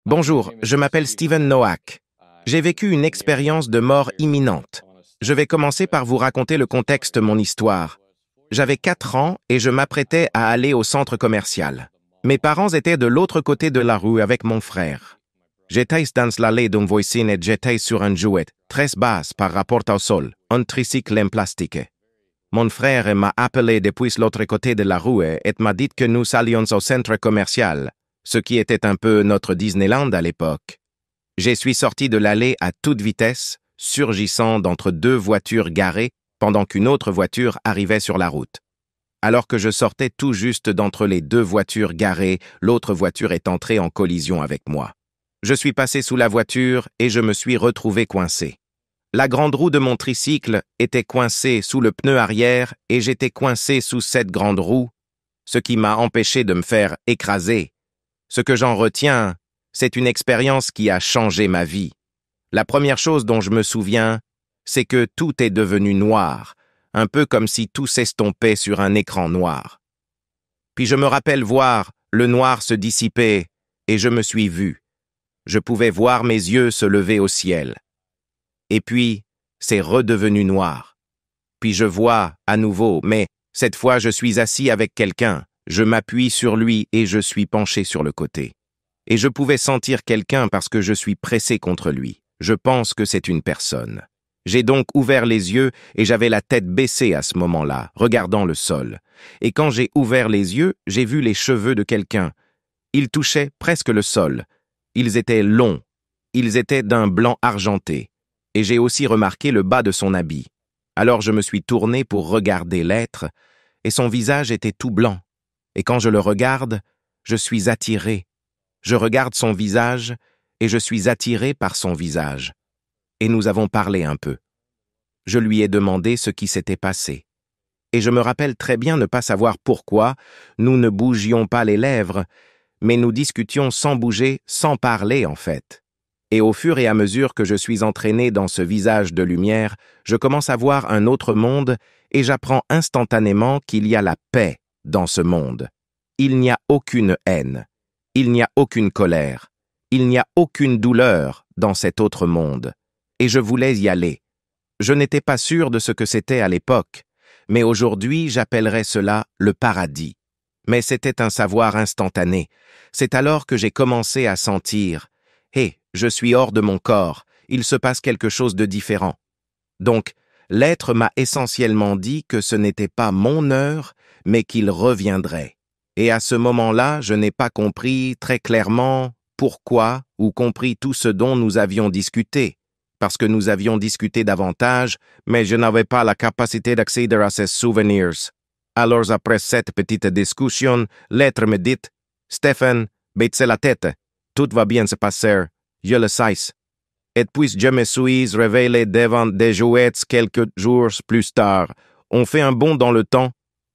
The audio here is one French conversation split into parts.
Bonjour, je m'appelle Steven Noack. J'ai vécu une expérience de mort imminente. Je vais commencer par vous raconter le contexte de mon histoire. J'avais 4 ans et je m'apprêtais à aller au centre commercial. Mes parents étaient de l'autre côté de la rue avec mon frère. J'étais dans l'allée d'un voisin et j'étais sur un jouet, très basse par rapport au sol, un tricycle en plastique. Mon frère m'a appelé depuis l'autre côté de la rue et m'a dit que nous allions au centre commercial, ce qui était un peu notre Disneyland à l'époque. Je suis sorti de l'allée à toute vitesse, surgissant d'entre 2 voitures garées pendant qu'une autre voiture arrivait sur la route. Alors que je sortais tout juste d'entre les 2 voitures garées, l'autre voiture est entrée en collision avec moi. Je suis passé sous la voiture et je me suis retrouvé coincé. La grande roue de mon tricycle était coincée sous le pneu arrière et j'étais coincé sous cette grande roue, ce qui m'a empêché de me faire écraser. Ce que j'en retiens, c'est une expérience qui a changé ma vie. La première chose dont je me souviens, c'est que tout est devenu noir, un peu comme si tout s'estompait sur un écran noir. Puis je me rappelle voir le noir se dissiper et je me suis vu. Je pouvais voir mes yeux se lever au ciel. Et puis, c'est redevenu noir. Puis je vois à nouveau, mais cette fois je suis assis avec quelqu'un. Je m'appuie sur lui et je suis penché sur le côté. Et je pouvais sentir quelqu'un parce que je suis pressé contre lui. Je pense que c'est une personne. J'ai donc ouvert les yeux et j'avais la tête baissée à ce moment-là, regardant le sol. Et quand j'ai ouvert les yeux, j'ai vu les cheveux de quelqu'un. Ils touchaient presque le sol. Ils étaient longs. Ils étaient d'un blanc argenté. Et j'ai aussi remarqué le bas de son habit. Alors je me suis tourné pour regarder l'être, et son visage était tout blanc. Et quand je le regarde, je suis attiré. Je regarde son visage, et je suis attiré par son visage. Et nous avons parlé un peu. Je lui ai demandé ce qui s'était passé. Et je me rappelle très bien ne pas savoir pourquoi nous ne bougions pas les lèvres, mais nous discutions sans bouger, sans parler en fait. Et au fur et à mesure que je suis entraîné dans ce visage de lumière, je commence à voir un autre monde et j'apprends instantanément qu'il y a la paix dans ce monde. Il n'y a aucune haine. Il n'y a aucune colère. Il n'y a aucune douleur dans cet autre monde. Et je voulais y aller. Je n'étais pas sûr de ce que c'était à l'époque, mais aujourd'hui j'appellerais cela le paradis. Mais c'était un savoir instantané. C'est alors que j'ai commencé à sentir « Hé, je suis hors de mon corps, il se passe quelque chose de différent. » Donc, l'être m'a essentiellement dit que ce n'était pas mon heure, mais qu'il reviendrait. Et à ce moment-là, je n'ai pas compris très clairement pourquoi ou compris tout ce dont nous avions discuté, parce que nous avions discuté davantage, mais je n'avais pas la capacité d'accéder à ces souvenirs. Alors après cette petite discussion, l'être me dit « Stephen, baisse la tête, tout va bien se passer, je le sais. » Et puis je me suis réveillé devant des jouets quelques jours plus tard. On fait un bond dans le temps.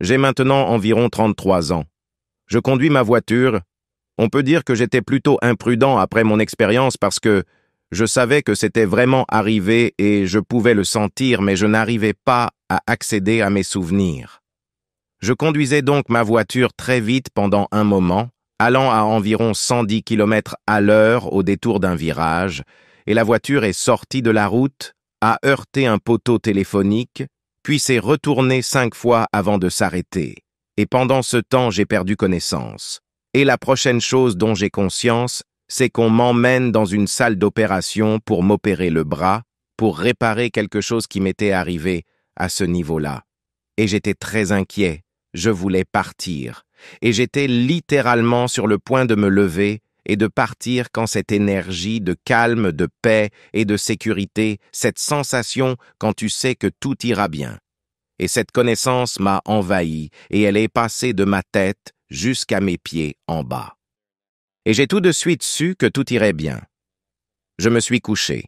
J'ai maintenant environ 33 ans. Je conduis ma voiture. On peut dire que j'étais plutôt imprudent après mon expérience parce que je savais que c'était vraiment arrivé et je pouvais le sentir, mais je n'arrivais pas à accéder à mes souvenirs. Je conduisais donc ma voiture très vite pendant un moment, allant à environ 110 km/h au détour d'un virage, et la voiture est sortie de la route, a heurté un poteau téléphonique, puis s'est retournée 5 fois avant de s'arrêter. Et pendant ce temps, j'ai perdu connaissance. Et la prochaine chose dont j'ai conscience, c'est qu'on m'emmène dans une salle d'opération pour m'opérer le bras, pour réparer quelque chose qui m'était arrivé à ce niveau-là. Et j'étais très inquiet, je voulais partir. Et j'étais littéralement sur le point de me lever et de partir quand cette énergie de calme, de paix et de sécurité, cette sensation quand tu sais que tout ira bien. Et cette connaissance m'a envahi et elle est passée de ma tête jusqu'à mes pieds en bas. Et j'ai tout de suite su que tout irait bien. Je me suis couché.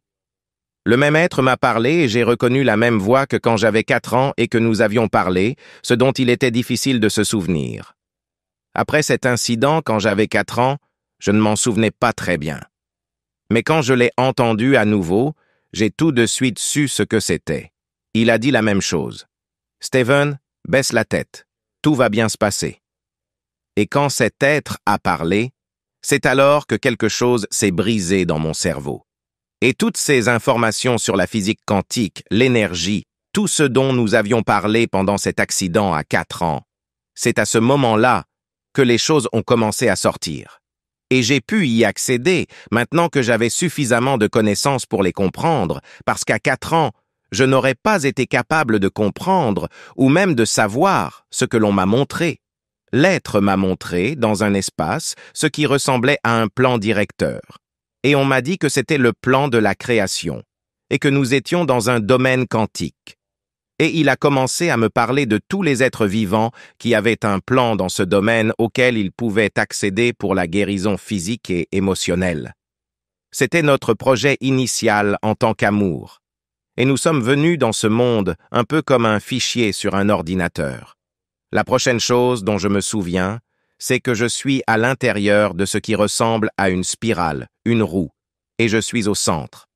Le même être m'a parlé et j'ai reconnu la même voix que quand j'avais 4 ans et que nous avions parlé, ce dont il était difficile de se souvenir. Après cet incident, quand j'avais 4 ans, je ne m'en souvenais pas très bien. Mais quand je l'ai entendu à nouveau, j'ai tout de suite su ce que c'était. Il a dit la même chose. « Steven, baisse la tête. Tout va bien se passer. » Et quand cet être a parlé, C'est alors que quelque chose s'est brisé dans mon cerveau. Et toutes ces informations sur la physique quantique, l'énergie, tout ce dont nous avions parlé pendant cet accident à 4 ans, c'est à ce moment-là que les choses ont commencé à sortir. Et j'ai pu y accéder maintenant que j'avais suffisamment de connaissances pour les comprendre, parce qu'à 4 ans, je n'aurais pas été capable de comprendre ou même de savoir ce que l'on m'a montré. L'être m'a montré, dans un espace, ce qui ressemblait à un plan directeur. Et on m'a dit que c'était le plan de la création, et que nous étions dans un domaine quantique. Et il a commencé à me parler de tous les êtres vivants qui avaient un plan dans ce domaine auquel ils pouvaient accéder pour la guérison physique et émotionnelle. C'était notre projet initial en tant qu'amour. Et nous sommes venus dans ce monde un peu comme un fichier sur un ordinateur. La prochaine chose dont je me souviens, c'est que je suis à l'intérieur de ce qui ressemble à une spirale, une roue, et je suis au centre.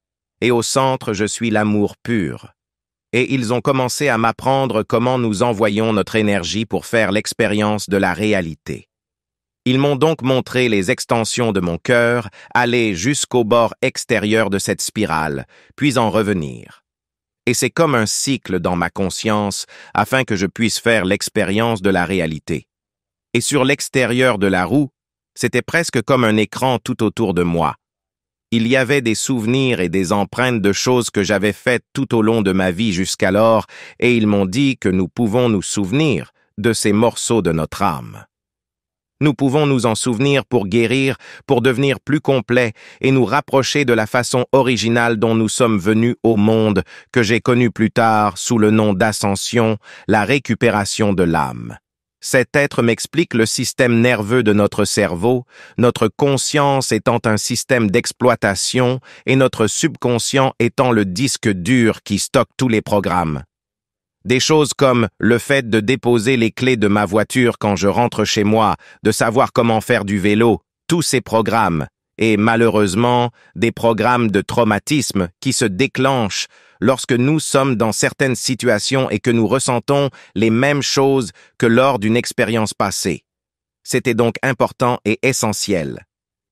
Et au centre, je suis l'amour pur. Et ils ont commencé à m'apprendre comment nous envoyons notre énergie pour faire l'expérience de la réalité. Ils m'ont donc montré les extensions de mon cœur, aller jusqu'au bord extérieur de cette spirale, puis en revenir. Et c'est comme un cycle dans ma conscience afin que je puisse faire l'expérience de la réalité. Et sur l'extérieur de la roue, c'était presque comme un écran tout autour de moi. Il y avait des souvenirs et des empreintes de choses que j'avais faites tout au long de ma vie jusqu'alors, et ils m'ont dit que nous pouvons nous souvenir de ces morceaux de notre âme. Nous pouvons nous en souvenir pour guérir, pour devenir plus complets et nous rapprocher de la façon originale dont nous sommes venus au monde, que j'ai connu plus tard sous le nom d'ascension, la récupération de l'âme. Cet être m'explique le système nerveux de notre cerveau, notre conscience étant un système d'exploitation et notre subconscient étant le disque dur qui stocke tous les programmes. Des choses comme le fait de déposer les clés de ma voiture quand je rentre chez moi, de savoir comment faire du vélo, tous ces programmes, et malheureusement, des programmes de traumatisme qui se déclenchent lorsque nous sommes dans certaines situations et que nous ressentons les mêmes choses que lors d'une expérience passée. C'était donc important et essentiel.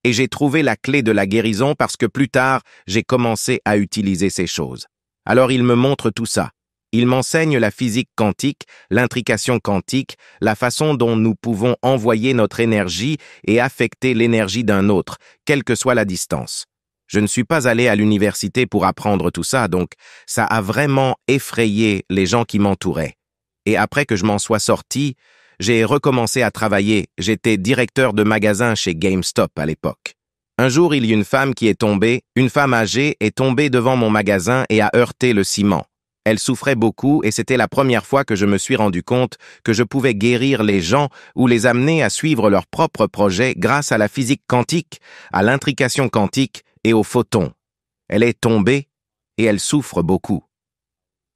Et j'ai trouvé la clé de la guérison parce que plus tard, j'ai commencé à utiliser ces choses. Alors il me montre tout ça. Il m'enseigne la physique quantique, l'intrication quantique, la façon dont nous pouvons envoyer notre énergie et affecter l'énergie d'un autre, quelle que soit la distance. Je ne suis pas allé à l'université pour apprendre tout ça, donc ça a vraiment effrayé les gens qui m'entouraient. Et après que je m'en sois sorti, j'ai recommencé à travailler. J'étais directeur de magasin chez GameStop à l'époque. Un jour, il y a une femme qui est tombée, une femme âgée est tombée devant mon magasin et a heurté le ciment. Elle souffrait beaucoup et c'était la première fois que je me suis rendu compte que je pouvais guérir les gens ou les amener à suivre leurs propres projets grâce à la physique quantique, à l'intrication quantique et aux photons. Elle est tombée et elle souffre beaucoup.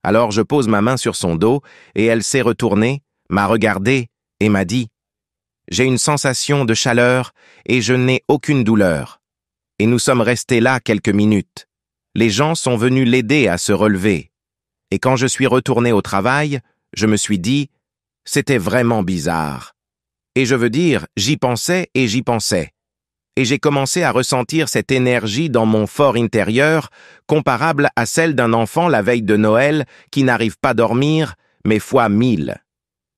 Alors je pose ma main sur son dos et elle s'est retournée, m'a regardé et m'a dit « J'ai une sensation de chaleur et je n'ai aucune douleur. » Et nous sommes restés là quelques minutes. Les gens sont venus l'aider à se relever. Et quand je suis retourné au travail, je me suis dit « C'était vraiment bizarre. » Et je veux dire, j'y pensais et j'y pensais. Et j'ai commencé à ressentir cette énergie dans mon fort intérieur, comparable à celle d'un enfant la veille de Noël qui n'arrive pas à dormir, mais fois 1000.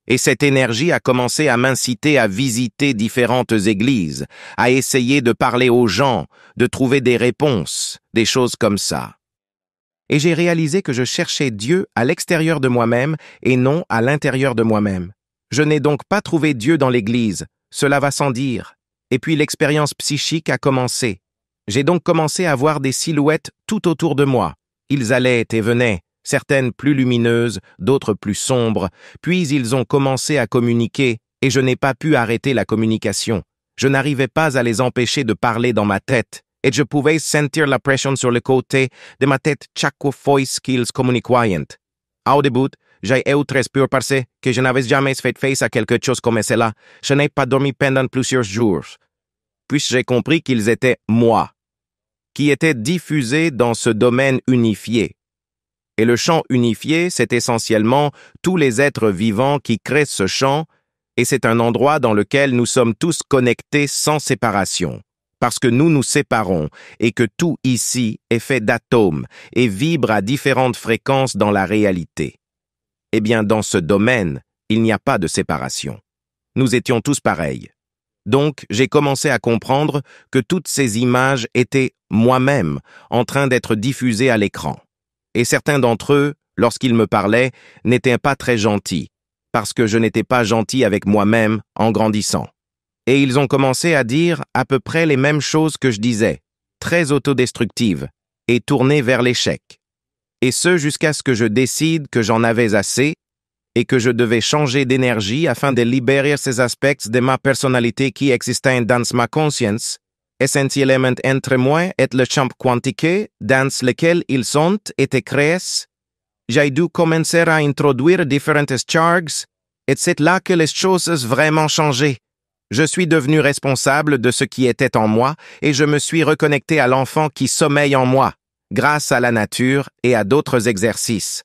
Et cette énergie a commencé à m'inciter à visiter différentes églises, à essayer de parler aux gens, de trouver des réponses, des choses comme ça. Et j'ai réalisé que je cherchais Dieu à l'extérieur de moi-même et non à l'intérieur de moi-même. Je n'ai donc pas trouvé Dieu dans l'église, cela va sans dire. Et puis l'expérience psychique a commencé. J'ai donc commencé à voir des silhouettes tout autour de moi. Ils allaient et venaient, certaines plus lumineuses, d'autres plus sombres, puis ils ont commencé à communiquer et je n'ai pas pu arrêter la communication. Je n'arrivais pas à les empêcher de parler dans ma tête. Et je pouvais sentir la pression sur le côté de ma tête chaque fois qu'ils communiquaient. Au début, j'ai eu très peur parce que je n'avais jamais fait face à quelque chose comme cela. Je n'ai pas dormi pendant plusieurs jours. Puis j'ai compris qu'ils étaient moi, qui était diffusé dans ce domaine unifié. Et le champ unifié, c'est essentiellement tous les êtres vivants qui créent ce champ, et c'est un endroit dans lequel nous sommes tous connectés sans séparation. parce que nous nous séparons et que tout ici est fait d'atomes et vibre à différentes fréquences dans la réalité. Eh bien, dans ce domaine, il n'y a pas de séparation. Nous étions tous pareils. Donc, j'ai commencé à comprendre que toutes ces images étaient moi-même en train d'être diffusées à l'écran. Et certains d'entre eux, lorsqu'ils me parlaient, n'étaient pas très gentils, parce que je n'étais pas gentil avec moi-même en grandissant. Et ils ont commencé à dire à peu près les mêmes choses que je disais, très autodestructives, et tournées vers l'échec. Et ce jusqu'à ce que je décide que j'en avais assez, et que je devais changer d'énergie afin de libérer ces aspects de ma personnalité qui existaient dans ma conscience, essentiellement entre moi et le champ quantique dans lequel ils sont et créés. J'ai dû commencer à introduire différentes charges, et c'est là que les choses ont vraiment changé. Je suis devenu responsable de ce qui était en moi et je me suis reconnecté à l'enfant qui sommeille en moi, grâce à la nature et à d'autres exercices.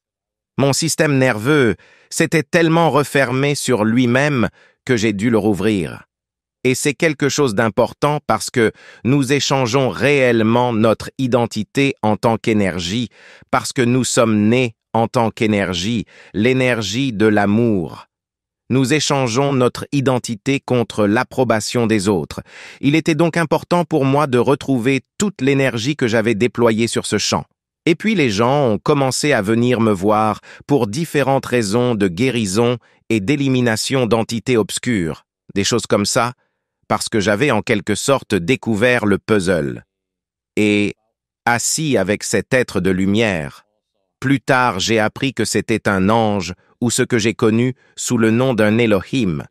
Mon système nerveux s'était tellement refermé sur lui-même que j'ai dû le rouvrir. Et c'est quelque chose d'important parce que nous échangeons réellement notre identité en tant qu'énergie, parce que nous sommes nés en tant qu'énergie, l'énergie de l'amour. Nous échangeons notre identité contre l'approbation des autres. Il était donc important pour moi de retrouver toute l'énergie que j'avais déployée sur ce champ. Et puis les gens ont commencé à venir me voir pour différentes raisons de guérison et d'élimination d'entités obscures, des choses comme ça, parce que j'avais en quelque sorte découvert le puzzle. Et, assis avec cet être de lumière, plus tard j'ai appris que c'était un ange ou ce que j'ai connu sous le nom d'un Elohim.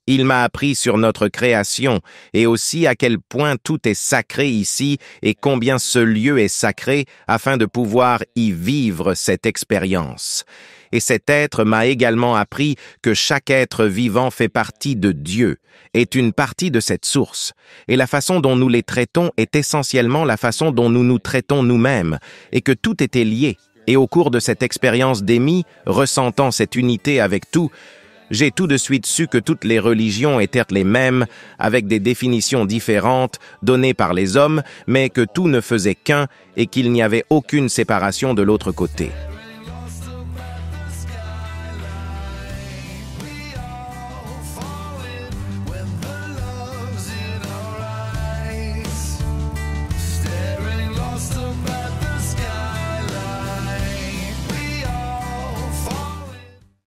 Il m'a appris sur notre création et aussi à quel point tout est sacré ici et combien ce lieu est sacré afin de pouvoir y vivre cette expérience. Et cet être m'a également appris que chaque être vivant fait partie de Dieu, est une partie de cette source, et la façon dont nous les traitons est essentiellement la façon dont nous nous traitons nous-mêmes, et que tout était lié. Et au cours de cette expérience d'Amy, ressentant cette unité avec tout, j'ai tout de suite su que toutes les religions étaient les mêmes, avec des définitions différentes données par les hommes, mais que tout ne faisait qu'un et qu'il n'y avait aucune séparation de l'autre côté.